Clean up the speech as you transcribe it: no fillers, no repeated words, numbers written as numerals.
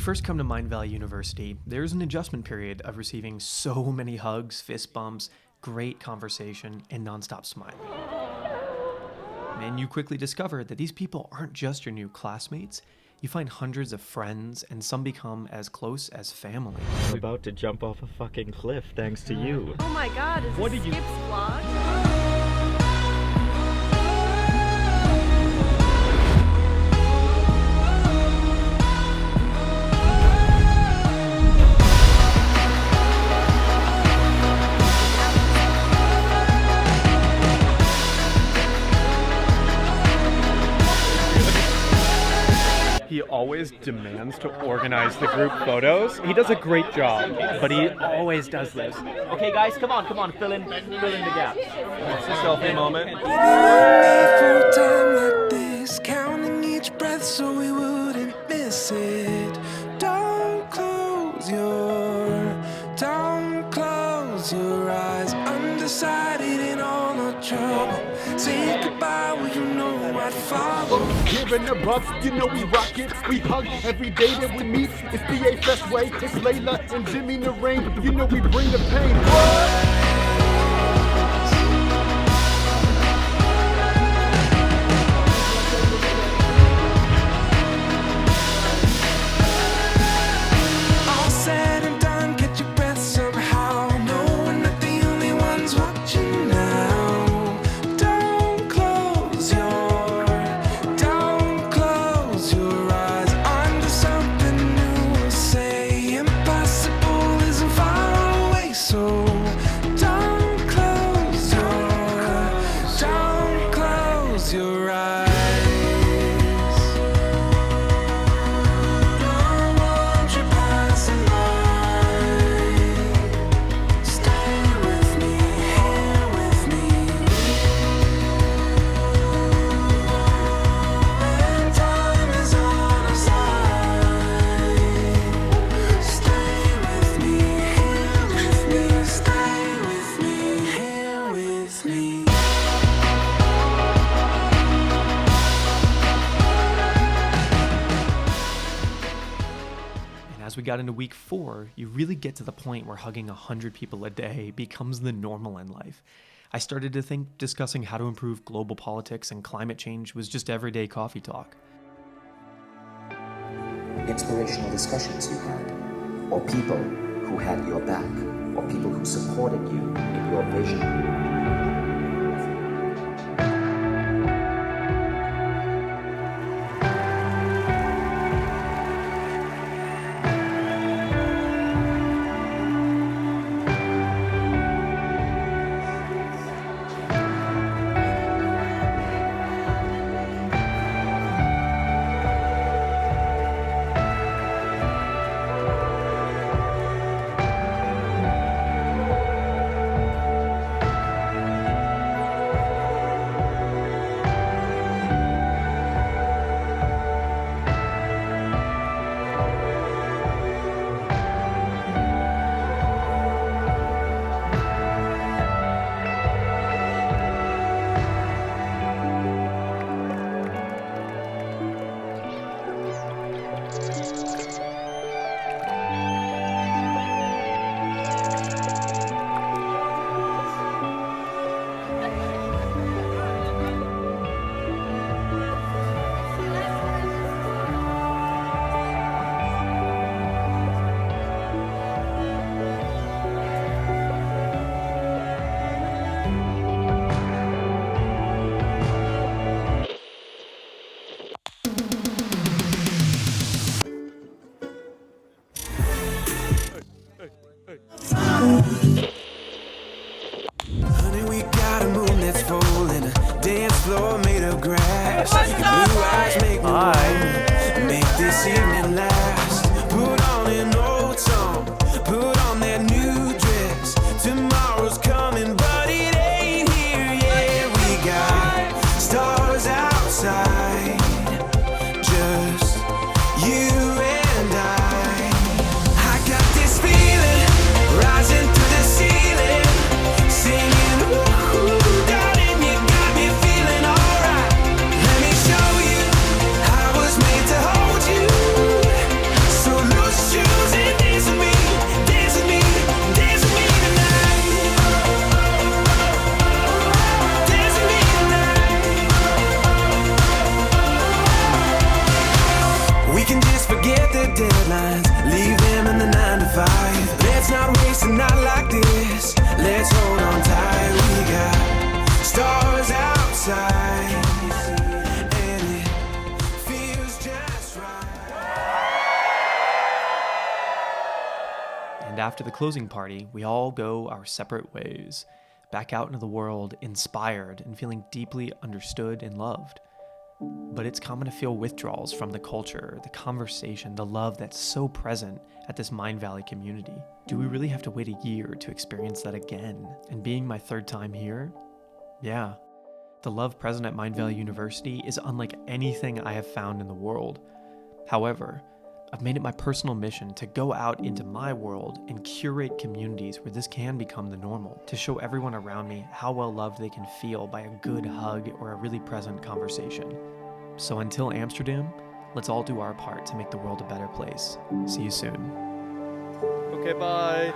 first come to Mindvalley University, there's an adjustment period of receiving so many hugs, fist bumps, great conversation, and nonstop smiling. And you quickly discover that these people aren't just your new classmates. You find hundreds of friends, and some become as close as family. I'm about to jump off a fucking cliff thanks to you. Oh my god, is this Skip's vlog? He always demands to organize the group photos. He does a great job, but he always does this. Okay guys, come on, fill in the gaps. It's a selfie moment. For a time like this, counting each breath so we wouldn't miss it. Don't close your eyes. Undecided in all the trouble. Say goodbye, well you know I'd follow. Here in the bucks, you know we rock it. We hug every day that we meet. It's BA Fest Way, it's Layla and Jimmy in the rain. You know we bring the pain. All said and done, get your breath somehow. No, we're not the only ones watching now. Don't close your eyes. Onto something new, we'll say. Impossible isn't far away, so don't close your eyes. Don't want you passing by. Stay with me, here with me. When time is on our side. Stay with me, here with me. Stay with me, here with me. And as we got into week 4, you really get to the point where hugging 100 people a day becomes the normal in life. I started to think discussing how to improve global politics and climate change was just everyday coffee talk. Inspirational discussions you had, or people who had your back, or people who supported you in your vision. Honey, we got a moon that's full and a dance floor made of grass. Blue eyes make me warm, make this evening last. Put on an old song, put on that new dress. Tomorrow's coming, but it ain't here yet. We got stars outside, just you and I got this feeling rising through the ceiling. Singing, ooh, darling, you got me feeling alright. Let me show Tonight like this, let's hold on tight. We got stars outside, and it feels just right. And after the closing party, we all go our separate ways, back out into the world, inspired and feeling deeply understood and loved. But it's common to feel withdrawals from the culture, the conversation, the love that's so present at this Mindvalley community. Do we really have to wait a year to experience that again? And being my third time here, yeah, the love present at Mindvalley University is unlike anything I have found in the world. However, I've made it my personal mission to go out into my world and curate communities where this can become the normal, to show everyone around me how well loved they can feel by a good hug or a really present conversation. So until Amsterdam, let's all do our part to make the world a better place. See you soon. Okay, bye.